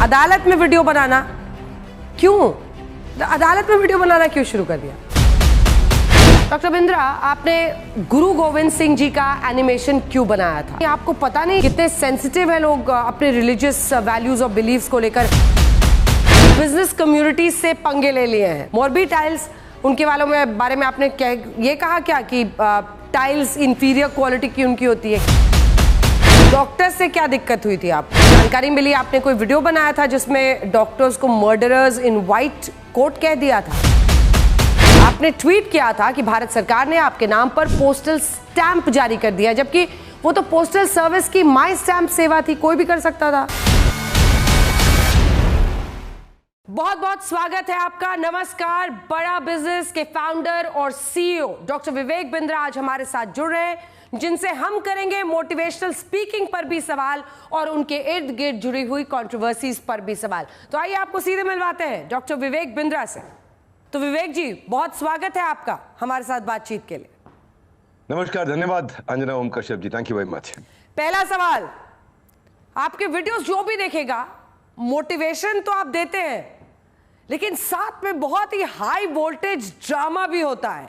अदालत में वीडियो बनाना क्यों? अदालत में वीडियो बनाना क्यों शुरू कर दिया? डॉक्टर बिंद्रा, आपने गुरु गोविंद सिंह जी का एनिमेशन क्यों बनाया था? आपको पता नहीं कितने सेंसिटिव है लोग अपने रिलीजियस वैल्यूज और बिलीव्स को लेकर। बिजनेस कम्युनिटी से पंगे ले लिए हैं। मोरबी टाइल्स, उनके वालों में बारे में आपने ये कहा क्या कि टाइल्स इंफीरियर क्वालिटी की उनकी होती है? डॉक्टर से क्या दिक्कत हुई थी? आपको जानकारी मिली आपने कोई वीडियो बनाया था जिसमें डॉक्टर्स को मर्डरर्स इन व्हाइट कोट कह दिया था। आपने ट्वीट किया था कि भारत सरकार ने आपके नाम पर पोस्टल स्टैंप जारी कर दिया, जबकि वो तो पोस्टल सर्विस की माई स्टैंप सेवा थी, कोई भी कर सकता था। बहुत बहुत स्वागत है आपका। नमस्कार। बड़ा बिजनेस के फाउंडर और सीईओ डॉक्टर विवेक बिंद्रा आज हमारे साथ जुड़ रहे हैं, जिनसे हम करेंगे मोटिवेशनल स्पीकिंग पर भी सवाल और उनके इर्द गिर्द जुड़ी हुई कंट्रोवर्सीज पर भी सवाल। तो आइए आपको सीधे मिलवाते हैं डॉक्टर विवेक बिंद्रा से। तो विवेक जी, बहुत स्वागत है आपका हमारे साथ बातचीत के लिए। नमस्कार, धन्यवाद Anjana Om Kashyap ji, thank you very much. पहला सवाल, आपके वीडियोस जो भी देखेगा मोटिवेशन तो आप देते हैं, लेकिन साथ में बहुत ही हाई वोल्टेज ड्रामा भी होता है,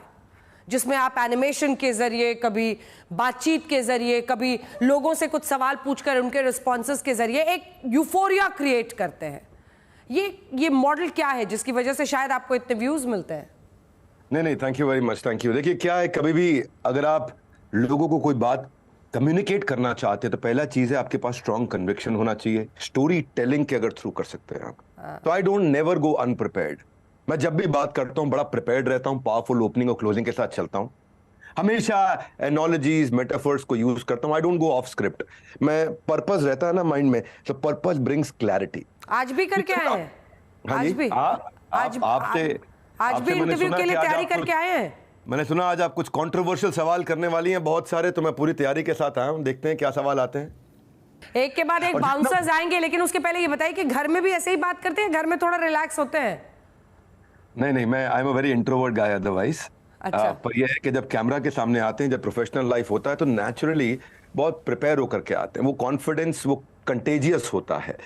जिसमें आप एनिमेशन के जरिए, कभी बातचीत के जरिए, कभी लोगों से कुछ सवाल पूछकर उनके रिस्पॉन्सेस के जरिए एक यूफोरिया क्रिएट करते हैं। ये मॉडल क्या है जिसकी वजह से शायद आपको इतने व्यूज मिलते हैं? नहीं, thank you very much, thank you. देखिए क्या है, कभी भी अगर आप लोगों को कोई बात कम्युनिकेट करना चाहते हैं तो पहला चीज है आपके पास स्ट्रॉन्ग कन्विक्शन होना चाहिए। स्टोरी टेलिंग के अगर थ्रू कर सकते हैं आप, तो आई डोंट नेवर गो अनप्रिपेयर्ड। मैं जब भी बात करता हूं बड़ा प्रिपेयर्ड रहता हूं, पावरफुल ओपनिंग और क्लोजिंग के साथ चलता हूं, हमेशा एनोलॉजीज मेटाफर्स को यूज करता हूं। I don't go of script. मैं पर्पस रहता है ना माइंड में, तो पर्पस ब्रिंग्स क्लैरिटी। आज भी करके आए हैं? आज भी इंटरव्यू के लिए तैयारी करके आए हैं? मैंने सुना आज आप कुछ कंट्रोवर्शियल सवाल करने वाली हैं बहुत सारे, तो मैं पूरी तैयारी के साथ आया हूं। देखते हैं क्या सवाल आते हैं। एक के बाद एक बाउंसर्स आएंगे, लेकिन उसके पहले ये बताइए कि घर में भी ऐसे ही बात करते हैं? घर में थोड़ा रिलैक्स होते हैं? नहीं, मैं I am a very introvert guy otherwise. अच्छा। पर यह है कि जब कैमरा के सामने आते हैं, जब प्रोफेशनल लाइफ होता है, तो नेचुरली बहुत प्रिपेयर होकर के आते हैं। वो कॉन्फिडेंस, वो कंटेजियस होता है।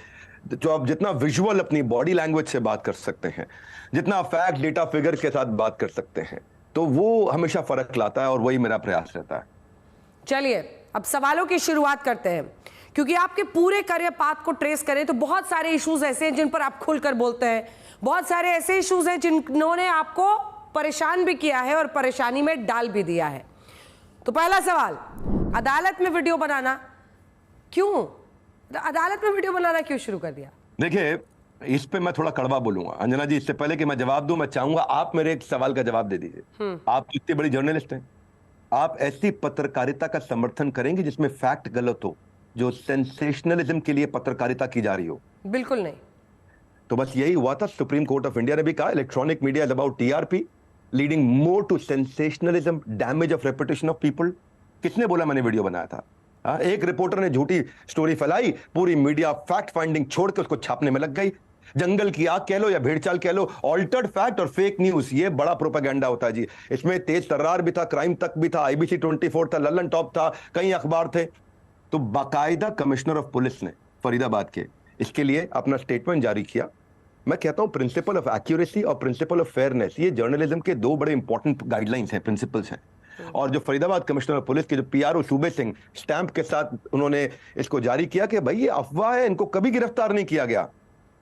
जो आप जितना विजुअल अपनी बॉडी लैंग्वेज से बात कर सकते हैं, जितना फैक्ट डेटा फिगर के साथ बात कर सकते हैं, तो वो हमेशा फर्क लाता है, और वही मेरा प्रयास रहता है। चलिए अब सवालों की शुरुआत करते हैं, क्योंकि आपके पूरे करियर पाथ को ट्रेस करें तो बहुत सारे इश्यूज ऐसे हैं जिन पर आप खुलकर बोलते हैं, बहुत सारे ऐसे इश्यूज हैं जिन्होंने आपको परेशान भी किया है और परेशानी में डाल भी दिया है। तो पहला सवाल, अदालत में वीडियो बनाना क्यों? अदालत में वीडियो बनाना क्यों शुरू कर दिया? देखिए, इस पे मैं थोड़ा कड़वा बोलूंगा अंजना जी। इससे पहले कि मैं जवाब दूं, मैं चाहूंगा आप मेरे एक सवाल का जवाब दे दीजिए। आप इतनी बड़ी जर्नलिस्ट हैं, आप ऐसी पत्रकारिता का समर्थन करेंगे जिसमें फैक्ट गलत हो, जो सेंसेशनलिज्म के लिए पत्रकारिता की जा रही हो? बिल्कुल नहीं। तो बस यही हुआ था। सुप्रीम कोर्ट ऑफ इंडिया ने भी कहा electronic media is about TRP, leading more to sensationalism, damage of reputation of people. किसने बोला मैंने वीडियो बनाया था? एक रिपोर्टर ने झूठी स्टोरी फैलाई, पूरी मीडिया फैक्ट फाइंडिंग छोड़ के उसको छापने में लग गई। जंगल की आग कह लो या भेड़चाल कह लो, ऑल्टर्ड फैक्ट और फेक न्यूज, ये बड़ा प्रोपेगेंडा होता है जी। इसमें तेज तर्रार भी था, क्राइम तक भी था, IBC 24 था, लल्लन टॉप था, कई अखबार थे। तो बाकायदा कमिश्नर ऑफ पुलिस ने फरीदाबाद के इसके लिए अपना स्टेटमेंट जारी किया। मैं कहता हूं प्रिंसिपल ऑफ एक्यूरेसी और प्रिंसिपल ऑफ फेयरनेस, ये जर्नलिज्म के दो बड़े इंपॉर्टेंट गाइडलाइंस हैं, प्रिंसिपल्स हैं। और जो फरीदाबाद कमिश्नर ऑफ पुलिस के जो PRO सूबे सिंह स्टैंप के साथ उन्होंने इसको जारी किया कि भाई ये अफवाह है, इनको कभी गिरफ्तार नहीं किया गया।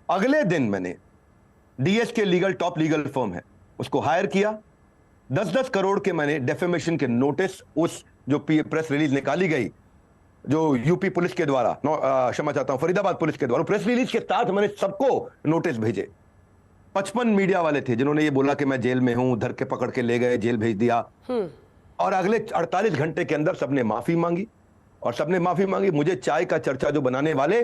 अगले दिन मैंने DS के लीगल, टॉप लीगल फर्म है, उसको हायर किया। 10-10 करोड़ के मैंने डेफेमेशन के नोटिस, उस जो प्रेस रिलीज निकाली गई जो UP पुलिस के द्वारा, क्षमा चाहता हूं, फरीदाबाद पुलिस के द्वारा, प्रेस रिलीज के साथ मैंने सबको नोटिस भेजे। 55 मीडिया वाले थे जिन्होंने ये बोला कि मैं जेल में हूं, धर के पकड़ के ले गए, जेल भेज दिया। और अगले 48 घंटे के अंदर सबने माफी मांगी, और सबने माफी मांगी। मुझे चाय का चर्चा जो बनाने वाले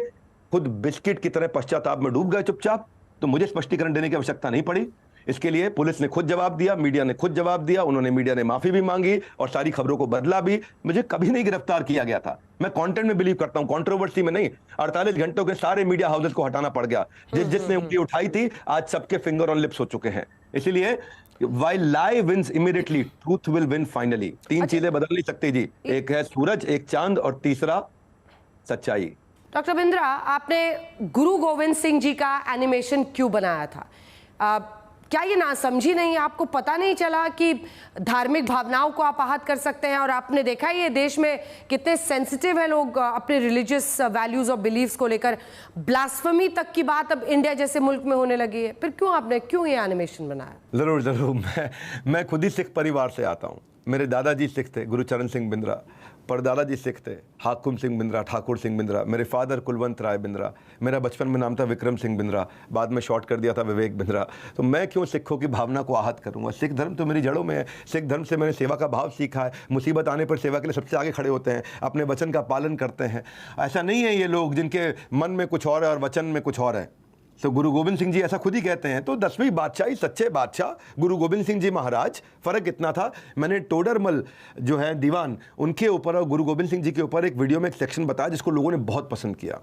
खुद बिस्किट की तरह पश्चाताप में डूब गए चुपचाप, तो मुझे स्पष्टीकरण देने की आवश्यकता नहीं पड़ी। इसके लिए पुलिस ने खुद जवाब दिया, मीडिया ने खुद जवाब दिया, मीडिया ने माफी भी मांगी और सारी खबरों को बदला भी। मुझे कभी नहीं गिरफ्तार किया गया था। मैं कंटेंट में बिलीव करता हूं, कंट्रोवर्सी में नहीं। 48 घंटों के सारे मीडिया हाउसेस को हटाना पड़ गया। जिसने उंगली उठाई थी, आज सबके फिंगर ऑन लिप्स हो चुके हैं। इसीलिए while lie wins immediately, truth will win finally। तीन चीजें बदल नहीं सकती जी, एक है सूरज, एक चांद, और तीसरा सच्चाई। डॉक्टर बिंद्रा, आपने गुरु गोविंद सिंह जी का एनिमेशन क्यों बनाया था? क्या ये नासमझी नहीं, आपको पता नहीं चला कि धार्मिक भावनाओं को आप आहत कर सकते हैं? और आपने देखा ये देश में कितने सेंसिटिव है लोग अपने रिलीजियस वैल्यूज और बिलीव्स को लेकर। ब्लास्फेमी तक की बात अब इंडिया जैसे मुल्क में होने लगी है, फिर क्यों ये एनिमेशन बनाया? जरूर मैं खुद ही सिख परिवार से आता हूँ। मेरे दादाजी सिख थे, गुरुचरण सिंह बिंद्रा। परदादाजी सिख थे, हाकुम सिंह बिंद्रा, ठाकुर सिंह बिंद्रा। मेरे फादर कुलवंत राय बिंद्रा। मेरा बचपन में नाम था विक्रम सिंह बिंद्रा, बाद में शॉर्ट कर दिया था विवेक बिंद्रा। तो मैं क्यों सिखों की भावना को आहत करूंगा? सिख धर्म तो मेरी जड़ों में है। सिख धर्म से मैंने सेवा का भाव सीखा है। मुसीबत आने पर सेवा के लिए सबसे आगे खड़े होते हैं, अपने वचन का पालन करते हैं। ऐसा नहीं है ये लोग जिनके मन में कुछ और है और वचन में कुछ और है। तो गुरु गोविंद सिंह जी ऐसा खुद ही कहते हैं। तो 10वीं बादशाही, सच्चे बादशाह गुरु गोविंद सिंह जी महाराज। फ़र्क इतना था, मैंने टोडरमल जो है दीवान, उनके ऊपर और गुरु गोविंद सिंह जी के ऊपर एक वीडियो में एक सेक्शन बताया जिसको लोगों ने बहुत पसंद किया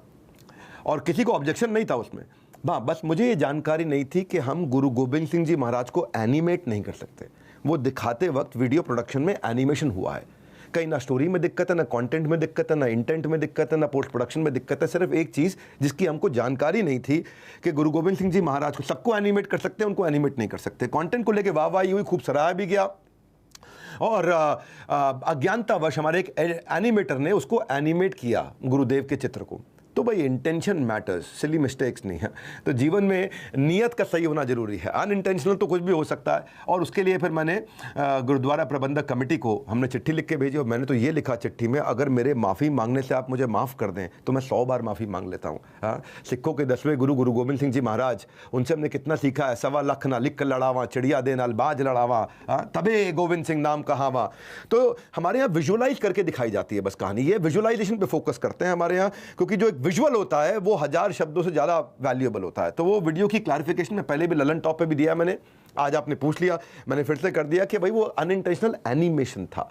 और किसी को ऑब्जेक्शन नहीं था उसमें। हाँ, बस मुझे ये जानकारी नहीं थी कि हम गुरु गोविंद सिंह जी महाराज को एनिमेट नहीं कर सकते। वो दिखाते वक्त वीडियो प्रोडक्शन में एनिमेशन हुआ है। कहीं ना स्टोरी में दिक्कत है, ना कंटेंट में दिक्कत है, ना इंटेंट में दिक्कत है, ना पोस्ट प्रोडक्शन में दिक्कत है। सिर्फ एक चीज़ जिसकी हमको जानकारी नहीं थी कि गुरु गोविंद सिंह जी महाराज को सबको एनिमेट कर सकते हैं, उनको एनिमेट नहीं कर सकते। कंटेंट को लेके वाहवाही हुई, खूब सराहा भी गया और अज्ञानतावश हमारे एक एनिमेटर ने उसको एनिमेट किया गुरुदेव के चित्र को। तो भाई इंटेंशन मैटर्स, सिली मिस्टेक्स नहीं है। तो जीवन में नीयत का सही होना जरूरी है। अनइंटेंशनल तो कुछ भी हो सकता है। और उसके लिए फिर मैंने गुरुद्वारा प्रबंधक कमेटी को हमने चिट्ठी लिख के भेजी और मैंने तो ये लिखा चिट्ठी में, अगर मेरे माफ़ी मांगने से आप मुझे माफ़ कर दें तो मैं 100 बार माफ़ी मांग लेता हूँ। हाँ, सिखों के 10वें गुरु गुरु गोविंद सिंह जी महाराज, उनसे हमने कितना सीखा है। 1.25 लाख ना लिख कर लड़ावा, चिड़िया दे नाल बाज लड़ावा, तबे गोविंद सिंह नाम कहावा। तो हमारे यहाँ विजुअलाइज करके दिखाई जाती है बस कहानी। ये विजुअलाइजेशन पे फोकस करते हैं हमारे यहाँ, क्योंकि जो एक विजुअल होता है वो 1000 शब्दों से ज्यादा वैल्यूएबल होता है। तो वो वीडियो की क्लैरिफिकेशन में पहले भी ललन टॉप पे भी दिया मैंने, आज आपने पूछ लिया, मैंने फिर से कर दिया कि भाई वो अनइंटेंशनल एनिमेशन था।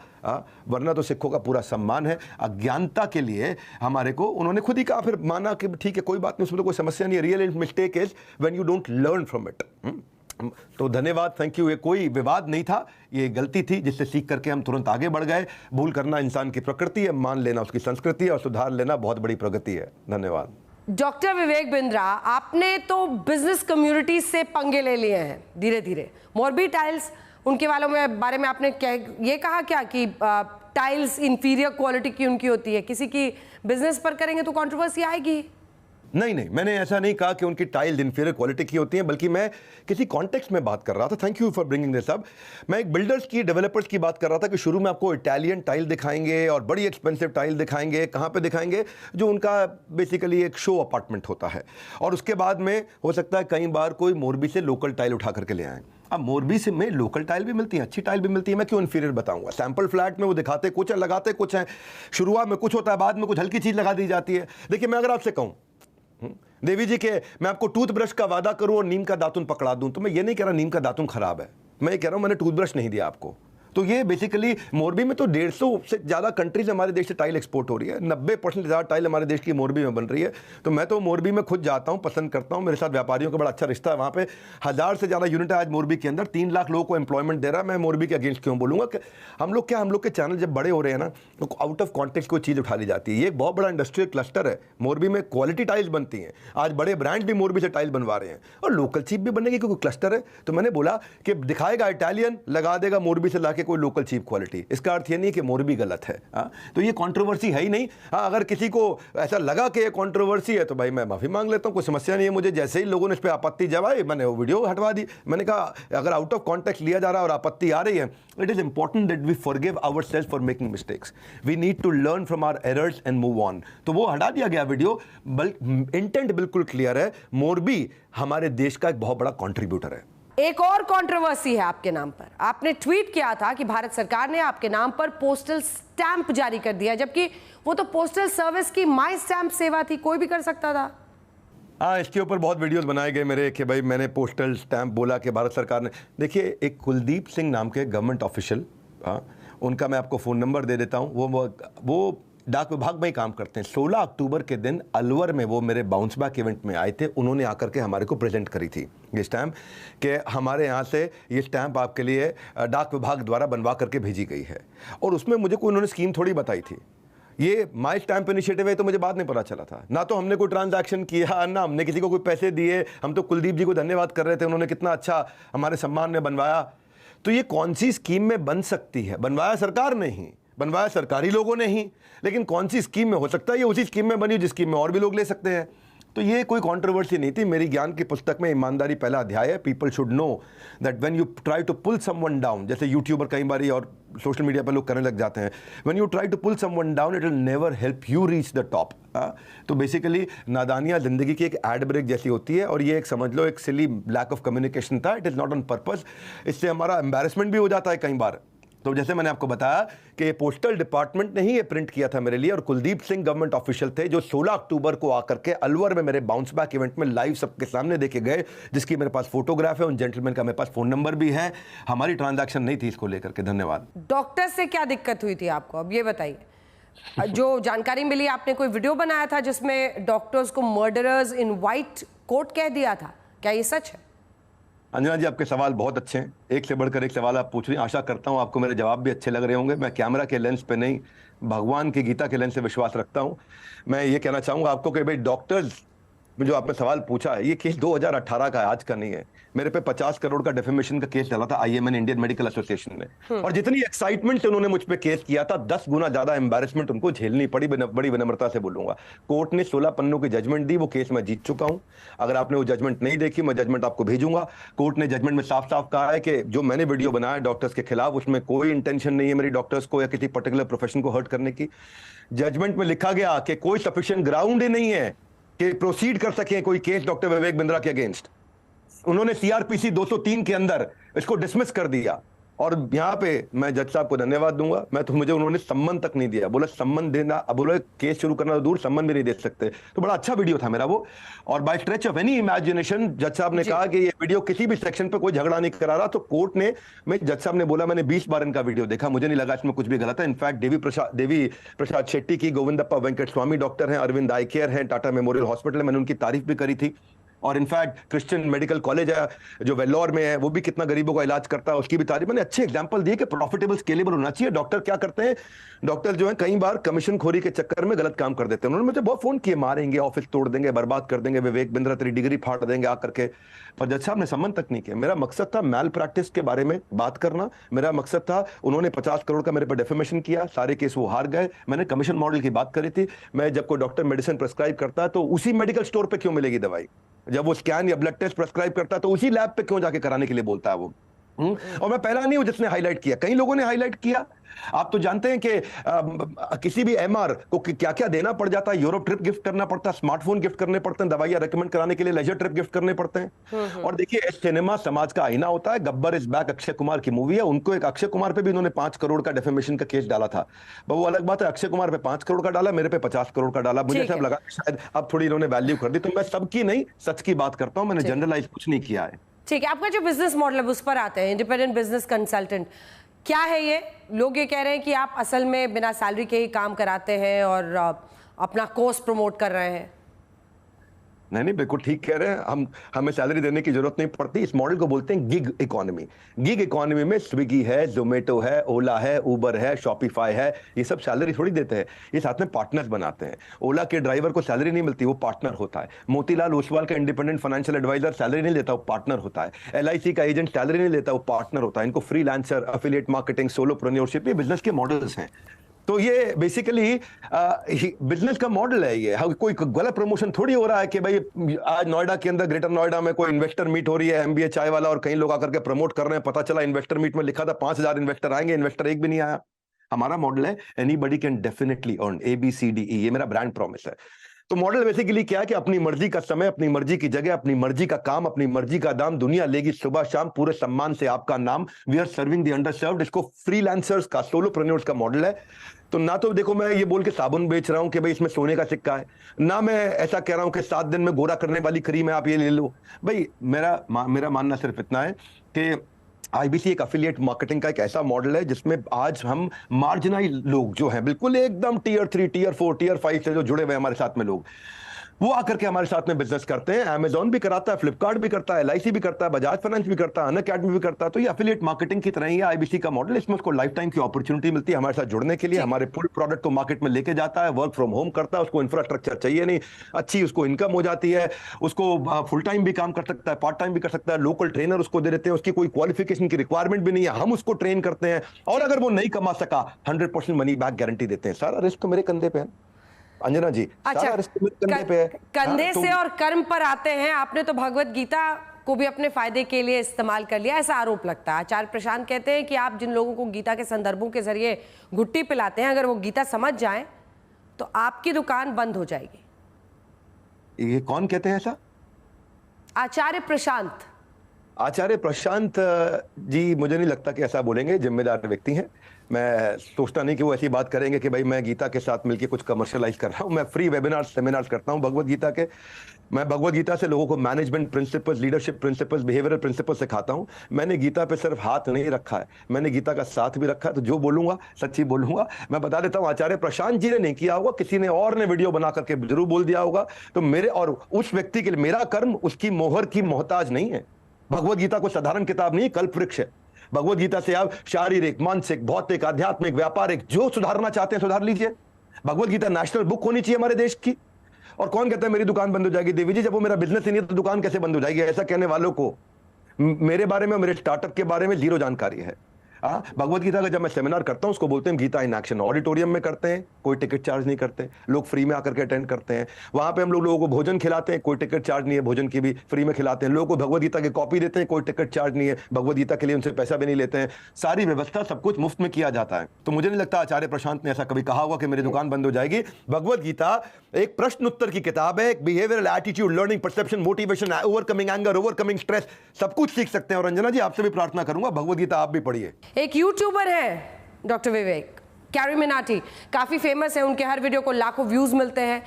वरना तो सिखों का पूरा सम्मान है। अज्ञानता के लिए हमारे को उन्होंने खुद ही कहा, फिर माना कि ठीक है कोई बात नहीं, उसमें तो कोई समस्या नहीं है। Real mistake is when you don't learn from it. तो धन्यवाद, थैंक यू। ये कोई विवाद नहीं था, ये गलती थी जिससे सीख करके हम तुरंत आगे बढ़ गए। भूल करना इंसान की प्रकृति है, मान लेना उसकी संस्कृति है और सुधार लेना बहुत बड़ी प्रगति है। धन्यवाद। डॉक्टर विवेक बिंद्रा, आपने तो बिजनेस कम्युनिटी से पंगे ले लिए हैं धीरे धीरे। मोरबी टाइल्स, उनके वालों में बारे में आपने क्या ये कहा क्या कि टाइल्स इंफीरियर क्वालिटी की उनकी होती है? किसी की बिजनेस पर करेंगे तो कंट्रोवर्सी आएगी। नहीं, मैंने ऐसा नहीं कहा कि उनकी टाइल्स इंफीरियर क्वालिटी की होती हैं, बल्कि मैं किसी कॉन्टेक्स्ट में बात कर रहा था। Thank you for bringing this up. मैं एक बिल्डर्स की, डेवलपर्स की बात कर रहा था कि शुरू में आपको इटालियन टाइल दिखाएंगे और बड़ी एक्सपेंसिव टाइल दिखाएंगे। कहाँ पे दिखाएंगे? जो उनका बेसिकली एक शो अपार्टमेंट होता है। और उसके बाद में हो सकता है कई बार कोई मोरबी से लोकल टाइल उठा करके ले आए। अब मोरबी से में लोकल टाइल भी मिलती है, अच्छी टाइल भी मिलती है, मैं क्यों इंफीरियर बताऊंगा? सैंपल फ्लैट में वो दिखाते कुछ है, लगाते कुछ है। शुरुआत में कुछ होता है, बाद में कुछ हल्की चीज़ लगा दी जाती है। देखिए, मैं अगर आपसे कहूँ देवी जी के मैं आपको टूथब्रश का वादा करूं और नीम का दातुन पकड़ा दूं, तो मैं ये नहीं कह रहा नीम का दातुन खराब है, मैं ये कह रहा हूं मैंने टूथब्रश नहीं दिया आपको। तो ये बेसिकली मोरबी में तो 150 से ज़्यादा कंट्रीज हमारे देश से टाइल एक्सपोर्ट हो रही है। 90% ज़्यादा टाइल हमारे देश की मोरबी में बन रही है। तो मैं तो मोरबी में खुद जाता हूँ, पसंद करता हूँ। मेरे साथ व्यापारियों का बड़ा अच्छा रिश्ता है। वहाँ पे 1000 से ज़्यादा यूनिट है आज मोरबी के अंदर, 3 लाख लोगों को एम्प्लॉयमेंट दे रहा है। मैं मोरबी के अगेंस्ट क्यों बोलूँगा? कि हम लोग के चैनल जब बड़े हो रहे हैं ना, तो आउट ऑफ कॉन्टेक्स्ट कोई चीज़ उठा ली जाती है। ये एक बहुत बड़ा इंडस्ट्रियल क्लस्टर है। मोरबी में क्वालिटी टाइल्स बनती हैं। आज बड़े ब्रांड भी मोरबी से टाइल बनवा रहे हैं और लोकल चीप भी बनेगी क्योंकि क्लस्टर है। तो मैंने बोला कि दिखाएगा इटालियन, लगा देगा मोरबी से लाके कोई लोकल चीप क्वालिटी। इसका अर्थ ये नहीं कि मोरबी गलत है। तो ये कंट्रोवर्सी है ही नहीं। अगर किसी को ऐसा लगा कि ये कंट्रोवर्सी है तो भाई मैं माफी मांग लेता हूं, कोई समस्या नहीं है मुझे। जैसे ही लोगों ने इस पे आपत्ति जताई, मैंने वो वीडियो हटवा दी। मैंने कहा अगर आउट ऑफ कॉन्टेक्स्ट लिया जा रहा है और आपत्ति आ रही है, it is important that we forgive ourself for making mistakes. We need to learn from our errors and move on. तो वो हटा दिया गया वीडियो। इंटेंट बिल्कुल क्लियर है, मोरबी हमारे देश का एक बहुत बड़ा कॉन्ट्रीब्यूटर है। एक और कंट्रोवर्सी है आपके नाम पर। आपने ट्वीट किया था कि भारत सरकार ने आपके नाम पर पोस्टल स्टैंप जारी कर दिया, जबकि वो तो पोस्टल सर्विस की माई स्टैंप सेवा थी, कोई भी कर सकता था। हाँ, इसके ऊपर बहुत वीडियोस बनाए गए मेरे कि भाई मैंने पोस्टल स्टैंप बोला कि भारत सरकार ने। देखिए, एक कुलदीप सिंह नाम के गवर्नमेंट ऑफिशियल, उनका मैं आपको फ़ोन नंबर दे देता हूँ। वो डाक विभाग में ही काम करते हैं। 16 अक्टूबर के दिन अलवर में वो मेरे बाउंस बैक इवेंट में आए थे। उन्होंने आकर के हमारे को प्रेजेंट करी थी ये स्टैम्प कि हमारे यहाँ से ये स्टैम्प आपके लिए डाक विभाग द्वारा बनवा करके भेजी गई है। और उसमें मुझे कोई उन्होंने स्कीम थोड़ी बताई थी। ये माई स्टैम्प इनिशिएटिव है तो मुझे बात नहीं पता चला था। ना तो हमने कोई ट्रांजैक्शन किया, ना हमने किसी को कोई पैसे दिए। हम तो कुलदीप जी को धन्यवाद कर रहे थे, उन्होंने कितना अच्छा हमारे सम्मान में बनवाया। तो ये कौन सी स्कीम में बन सकती है? बनवाया सरकार ने ही, बनवाया सरकारी लोगों ने ही, लेकिन कौन सी स्कीम में हो सकता है? ये उसी स्कीम में बनी जिस स्कीम में और भी लोग ले सकते हैं। तो ये कोई कंट्रोवर्सी नहीं थी। मेरी ज्ञान की पुस्तक में ईमानदारी पहला अध्याय है। People should know that when you try to pull someone down, जैसे यूट्यूबर कई बार और सोशल मीडिया पर लोग करने लग जाते हैं, when you try to pull someone down it will never help you reach the top. तो बेसिकली नादानियाँ जिंदगी की एक एड ब्रेक जैसी होती है, और ये एक समझ लो एक सिली लैक ऑफ कम्युनिकेशन था। It is not on purpose. इससे हमारा एम्बैरेसमेंट भी हो जाता है कई बार। तो जैसे मैंने आपको बताया कि ये पोस्टल डिपार्टमेंट ने ही ये प्रिंट किया था मेरे लिए, और कुलदीप सिंह गवर्नमेंट ऑफिशियल थे जो 16 अक्टूबर को आकर के अलवर में मेरे बाउंस बैक इवेंट में लाइव सबके सामने देखे गए, जिसकी मेरे पास फोटोग्राफ है। उन जेंटलमैन का मेरे पास फोन नंबर भी है। हमारी ट्रांजैक्शन नहीं थी इसको लेकर के। धन्यवाद। डॉक्टर से क्या दिक्कत हुई थी आपको, अब ये बताइए। जो जानकारी मिली, आपने कोई वीडियो बनाया था जिसमें डॉक्टर्स को मर्डरर्स इन व्हाइट कोट कह दिया था, क्या ये सच है? अंजना जी, आपके सवाल बहुत अच्छे हैं। एक से बढ़कर एक सवाल आप पूछ रही हैं। आशा करता हूं आपको मेरे जवाब भी अच्छे लग रहे होंगे। मैं कैमरा के लेंस पे नहीं, भगवान की गीता के लेंस से विश्वास रखता हूं। मैं ये कहना चाहूंगा आपको कि भाई डॉक्टर्स में जो आपने सवाल पूछा है, ये केस 2018 का है, आज का नहीं है। मेरे पे 50 करोड़ का डेफेमेशन का केस चला था IMN, इंडियन मेडिकल एसोसिएशन ने, और जितनी एक्साइटमेंट से उन्होंने मुझ पे केस किया था, 10 गुना ज्यादा एम्बैरेसमेंट उनको झेलनी पड़ी। बड़ी विनम्रता से बोलूंगा। कोर्ट ने 16 पन्नों की जजमेंट दी, वो केस मैं जीत चुका हूं। अगर आपने वो जजमेंट नहीं देखी, मैं जजमेंट आपको भेजूंगा। कोर्ट ने जजमेंट में साफ साफ कहा है कि जो मैंने वीडियो बनाया डॉक्टर्स के खिलाफ, उसमें कोई इंटेंशन नहीं है मेरी डॉक्टर्स को या किसी पर्टिकुलर प्रोफेशन को हर्ट करने की। जजमेंट में लिखा गया कि कोई सफिशिएंट ग्राउंड ही नहीं है कि प्रोसीड कर सके कोई केस डॉक्टर विवेक बिंद्रा के अगेंस्ट। उन्होंने CRPC 203 के अंदर इसको डिसमिस कर दिया। और यहां पे मैं जज साहब को धन्यवाद दूंगा। मैं तो मुझे उन्होंने सम्मन तक नहीं दिया। बोला सम्मन देना, अब बोला केस शुरू करना तो दूर, सम्मन भी नहीं दे सकते। तो बड़ा अच्छा वीडियो था मेरा वो। और by stretch of any imagination जज साहब ने कहा कि ये वीडियो किसी भी सेक्शन पे कोई झगड़ा नहीं करा रहा। तो कोर्ट ने, मैं जज साहब ने बोला, मैंने 20 बार इनका वीडियो देखा, मुझे नहीं लगा इसमें कुछ भी गलत है। इनफैक्ट देवी प्रसाद शेट्टी की, गोविंदप्पा वेंकट स्वामी डॉक्टर हैं, अरविंद आई केयर हैं, टाटा मेमोरियल हॉस्पिटल, मैंने उनकी तारीफ भी करी थी। और इनफैक्ट क्रिश्चियन मेडिकल कॉलेज है जो वेल्लोर में है, वो भी कितना गरीबों का इलाज करता है, उसकी भी तारीफ। मैंने अच्छे एग्जांपल दिए कि प्रॉफिटेबल स्केलेबल होना चाहिए। डॉक्टर क्या करते हैं, डॉक्टर जो है कई बार कमीशन खोरी के चक्कर में गलत काम कर देते हैं। उन्होंने मुझे बहुत फोन किए, मारेंगे, ऑफिस तोड़ देंगे, बर्बाद कर देंगे, विवेक बिंद्रा तेरी डिग्री फाड़ देंगे आकर के। पर जज साहब ने सम्मन तक नहीं किया। मेरा मकसद था मैल प्रैक्टिस के बारे में बात करना। मेरा मकसद था, उन्होंने 50 करोड़ का मेरे पर डेफेमेशन किया, सारे केस वो हार गए। मैंने कमीशन मॉडल की बात करी थी। मैं जब कोई डॉक्टर मेडिसिन प्रेस्क्राइब करता है तो उसी मेडिकल स्टोर पे क्यों मिलेगी दवाई? जब वो स्कैन या ब्लड टेस्ट प्रेस्क्राइब करता है तो उसी लैब पे क्यों जाके कराने के लिए बोलता है वो? और मैं पहला नहीं हूं जिसने हाईलाइट किया, कई लोगों ने हाईलाइट किया। आप तो जानते हैं कि किसी भी MR को क्या क्या देना पड़ जाता है। यूरोप ट्रिप गिफ्ट करना पड़ता है, स्मार्टफोन गिफ्ट करने पड़ते हैं, दवाइयां रेकमेंड कराने के लिए लेजर ट्रिप गिफ्ट करने पड़ते हैं। और देखिए, सिनेमा समाज का आईना होता है। गब्बर इज बैक अक्षय कुमार की मूवी है, उनको एक अक्षय कुमार पे भी उन्होंने 5 करोड़ का डेफेमेशन का केस डाला था। वो अलग बात है, अक्षय कुमार पे 5 करोड़ का डाला, मेरे पे 50 करोड़ का डाला। मुझे सब लगा शायद अब थोड़ी इन्होंने वैल्यू कर दी। तो मैं सबकी नहीं, सच की बात करता हूं, मैंने जनरलाइज कुछ नहीं किया है। ठीक है, आपका जो बिजनेस मॉडल है उस पर आते हैं। इंडिपेंडेंट बिजनेस कंसल्टेंट क्या है ये? लोग ये कह रहे हैं कि आप असल में बिना सैलरी के ही काम कराते हैं और अपना कोर्स प्रमोट कर रहे हैं। नहीं, बिल्कुल ठीक कह रहे हैं। हमें सैलरी देने की जरूरत नहीं पड़ती। इस मॉडल को बोलते हैं गिग इकोनॉमी। गिग इकोनॉमी में स्विगी है, जोमेटो है, ओला है, उबर है, शॉपिफाई है, ये सब सैलरी थोड़ी देते हैं, ये साथ में पार्टनर्स बनाते हैं। ओला के ड्राइवर को सैलरी नहीं मिलती, वो पार्टनर होता है। मोतीलाल ओसवाल का इंडिपेंडेंट फाइनेंशियल एडवाइजर सैलरी नहीं लेता, वो पार्टनर होता है। LIC का एजेंट सैलरी नहीं लेता, वो पार्टनर होता है। इनको फ्रीलांसर, एफिलिएट मार्केटिंग, सोलोप्रेन्योरशिप, ये बिजनेस के मॉडल्स हैं। तो ये बेसिकली बिजनेस का मॉडल है। ये कोई गलत प्रमोशन थोड़ी हो रहा है कि भाई आज नोएडा के अंदर, ग्रेटर नोएडा में कोई इन्वेस्टर मीट हो रही है, MBA चाय वाला, और कई लोग आकर के प्रमोट कर रहे हैं। पता चला इन्वेस्टर मीट में लिखा था 5000 इन्वेस्टर आएंगे, इन्वेस्टर एक भी नहीं आया। हमारा मॉडल है anybody can definitely earn, ABCDE, ये मेरा ब्रांड प्रॉमिस है। तो मॉडल बेसिकली क्या है कि अपनी मर्जी का समय, अपनी मर्जी की जगह, अपनी मर्जी का काम, अपनी मर्जी का दाम, दुनिया लेगी सुबह शाम, पूरे सम्मान से आपका नाम। We are serving the underserved. इसको फ्रीलांसर्स का, सोलोप्रेन्योर्स का मॉडल है। तो ना तो देखो मैं ये बोल के साबुन बेच रहा हूं कि भाई इसमें सोने का सिक्का है, ना मैं ऐसा कह रहा हूं कि 7 दिन में गोरा करने वाली क्रीम है, आप ये ले लो। भाई मेरा मानना सिर्फ इतना है कि IBC एक अफिलिएट मार्केटिंग का एक ऐसा मॉडल है जिसमें आज हम मार्जिनाइज लोग जो हैं, बिल्कुल एकदम Tier 3, Tier 4, Tier 5 से जो जुड़े हुए हमारे साथ में लोग, वो आकर के हमारे साथ में बिजनेस करते हैं। Amazon भी कराता है, फ्लिपकार्ट भी करता है, LIC भी करता है, बजाज फाइनेंस भी करता है, अनअकैडमी भी करता है। तो ये एफिलिएट मार्केटिंग की तरह ही है IBC का मॉडल। इसमें उसको लाइफ टाइम की अपॉर्चुनिटी मिलती है हमारे साथ जुड़ने के लिए, हमारे फुल प्रोडक्ट को मार्केट में लेके जाता है, वर्क फ्रॉम होम करता है, उसको इंफ्रास्ट्रक्चर चाहिए नहीं, अच्छी उसको इनकम हो जाती है, उसको फुल टाइम भी काम कर सकता है, पार्ट टाइम भी कर सकता है, लोकल ट्रेनर उसको दे देते हैं, उसकी कोई क्वालिफिकेशन की रिक्वायरमेंट भी नहीं है, हम उसको ट्रेन करते हैं, और अगर वो नहीं कमा सका 100% मनी बैक गारंटी देते हैं। सारा रिस्क मेरे कंधे पे है अंजना जी। अच्छा, कंधे पे है। कंधे हाँ, से और कर्म पर आते हैं। आपने तो भगवत गीता को भी अपने फायदे के लिए इस्तेमाल कर लिया, ऐसा आरोप लगता है। आचार्य प्रशांत कहते हैं कि आप जिन लोगों को गीता के संदर्भों के जरिए घुट्टी पिलाते हैं, अगर वो गीता समझ जाएं तो आपकी दुकान बंद हो जाएगी। ये कौन कहते हैं ऐसा? आचार्य प्रशांत। आचार्य प्रशांत जी मुझे नहीं लगता कि ऐसा बोलेंगे, जिम्मेदार व्यक्ति हैं। मैं सोचता नहीं कि वो ऐसी बात करेंगे कि भाई मैं गीता के साथ मिलकर कुछ कमर्शियलाइज कर रहा हूं। मैं फ्री वेबिनार सेमिनार्स करता हूं भगवत गीता के। मैं भगवत गीता से लोगों को management principles, leadership principles, behavioural principles सिखाता हूं। मैंने गीता पे सिर्फ हाथ नहीं रखा है, मैंने गीता का साथ भी रखा है। तो जो बोलूंगा सच्ची बोलूंगा। मैं बता देता हूं, आचार्य प्रशांत जी ने नहीं किया होगा, किसी ने और ने वीडियो बना करके जरूर बोल दिया होगा। तो मेरे और उस व्यक्ति के लिए मेरा कर्म उसकी मोहर की मोहताज नहीं है। भगवत गीता कोई साधारण किताब नहीं, कल्प वृक्ष है। भगवत गीता से आप शारीरिक, मानसिक, भौतिक, आध्यात्मिक, व्यापारिक जो सुधारना चाहते हैं सुधार लीजिए। भगवत गीता नेशनल बुक होनी चाहिए हमारे देश की। और कौन कहता है मेरी दुकान बंद हो जाएगी? देवी जी, जब वो मेरा बिजनेस ही नहीं है तो दुकान कैसे बंद हो जाएगी? ऐसा कहने वालों को मेरे बारे में, मेरे स्टार्टअप के बारे में जीरो जानकारी है। भगवत गीता का जब मैं सेमिनार करता हूं उसको बोलते हैं गीता इन एक्शन। ऑडिटोरियम में करते हैं, कोई टिकट चार्ज नहीं करते, लोग फ्री में आकर के अटेंड करते हैं। वहां पे हम लोगों को भोजन खिलाते हैं, कोई टिकट चार्ज नहीं है, भोजन की भी फ्री में खिलाते हैं। लोगों को भगवत गीता की कॉपी देते हैं, कोई टिकट चार्ज नहीं है, भगवत गीता के लिए उनसे पैसा भी नहीं लेते हैं। सारी व्यवस्था सब कुछ मुफ्त में किया जाता है। तो मुझे नहीं लगता आचार्य प्रशांत ने ऐसा कभी कहा होगा कि मेरी दुकान बंद हो जाएगी। भगवत गीता एक प्रश्न उत्तर की किताब है, एक behavioural attitude, learning, perception, motivation, overcoming anger, overcoming stress, सब कुछ सीख सकते हैं। और अंजना जी आपसे भी प्रार्थना करूंगा भगवत गीता आप भी पढ़िए। एक यूट्यूबर है डॉक्टर विवेक, कैरी मिनाटी, काफी फेमस है, उनके हर वीडियो को लाखों व्यूज मिलते हैं।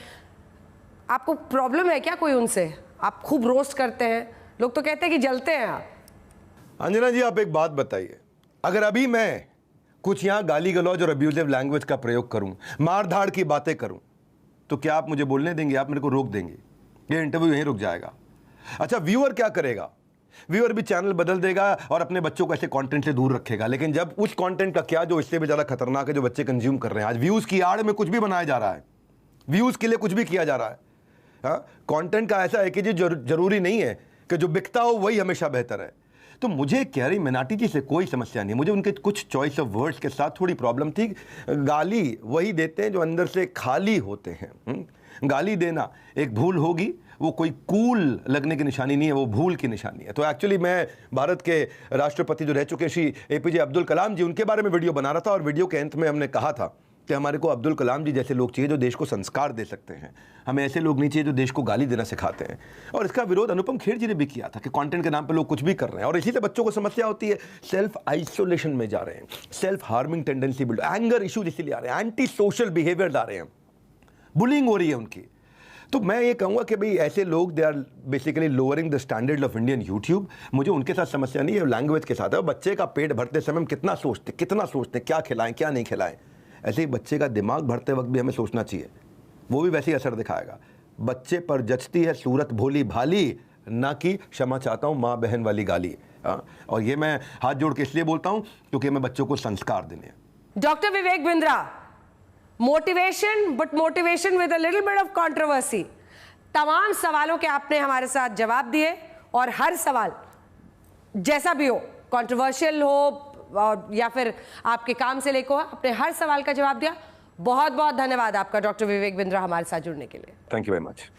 आपको प्रॉब्लम है क्या कोई उनसे? आप खूब रोस्ट करते हैं, लोग तो कहते हैं कि जलते हैं आप। अंजना जी आप एक बात बताइए, अगर अभी मैं कुछ यहां गाली गलौज और अब्यूजिव लैंग्वेज का प्रयोग करूं, मार धाड़ की बातें करूं, तो क्या आप मुझे बोलने देंगे? आप मेरे को रोक देंगे? ये इंटरव्यू यहीं रुक जाएगा। अच्छा, व्यूअर क्या करेगा? व्यूअर भी चैनल बदल देगा और अपने बच्चों को ऐसे कंटेंट से दूर रखेगा। लेकिन जब उस कंटेंट का क्या जो इससे भी ज्यादा खतरनाक है, जो बच्चे कंज्यूम कर रहे हैं, आज व्यूज की आड़ में कुछ भी बनाया जा रहा है, व्यूज के लिए कुछ भी किया जा रहा है। कंटेंट का ऐसा है कि जो जरूरी नहीं है कि जो बिकता हो वही हमेशा बेहतर है। तो मुझे कैरी मिनाटी जी से कोई समस्या नहीं, मुझे उनके कुछ चॉइस ऑफ वर्ड्स के साथ थोड़ी प्रॉब्लम थी। गाली वही देते हैं जो अंदर से खाली होते हैं। गाली देना एक भूल होगी, वो कोई कूल लगने की निशानी नहीं है, वो भूल की निशानी है। तो एक्चुअली मैं भारत के राष्ट्रपति जो रह चुके श्री APJ अब्दुल कलाम जी, उनके बारे में वीडियो बना रहा था। और वीडियो के अंत में हमने कहा था कि हमारे को अब्दुल कलाम जी जैसे लोग चाहिए जो देश को संस्कार दे सकते हैं। हमें ऐसे लोग नहीं चाहिए जो देश को गाली देना सिखाते हैं। और इसका विरोध अनुपम खेर जी ने भी किया था कि कंटेंट के नाम पे लोग कुछ भी कर रहे हैं। और इसी से बच्चों को समस्या होती है, सेल्फ आइसोलेशन में जा रहे हैं, self harming tendency build, anger issues इसीलिए आ रहे हैं, एंटी सोशल बिहेवियर आ रहे हैं, बुलिंग हो रही है उनकी। तो मैं ये कहूँगा कि भाई ऐसे लोग they are basically lowering the standard of Indian YouTube. मुझे उनके साथ समस्या नहीं है, लैंग्वेज के साथ है। बच्चे का पेट भरते समय हम कितना सोचते क्या खिलाएं क्या नहीं खिलाएं। ऐसे ही बच्चे का दिमाग भरते वक्त भी हमें सोचना चाहिए, वो भी वैसे ही असर दिखाएगा। बच्चे पर जचती है सूरत भोली भाली, ना कि क्षमा चाहता हूँ माँ बहन वाली गाली। और ये मैं हाथ जोड़ के इसलिए बोलता हूँ क्योंकि मैं बच्चों को संस्कार देने। Doctor Vivek Bindra, motivation, but motivation with a little bit of controversy. तमाम सवालों के आपने हमारे साथ जवाब दिए, और हर सवाल जैसा भी हो, कंट्रोवर्शियल हो या फिर आपके काम से लेकर हो, आपने हर सवाल का जवाब दिया। बहुत बहुत धन्यवाद आपका डॉक्टर विवेक बिंद्रा हमारे साथ जुड़ने के लिए। Thank you very much.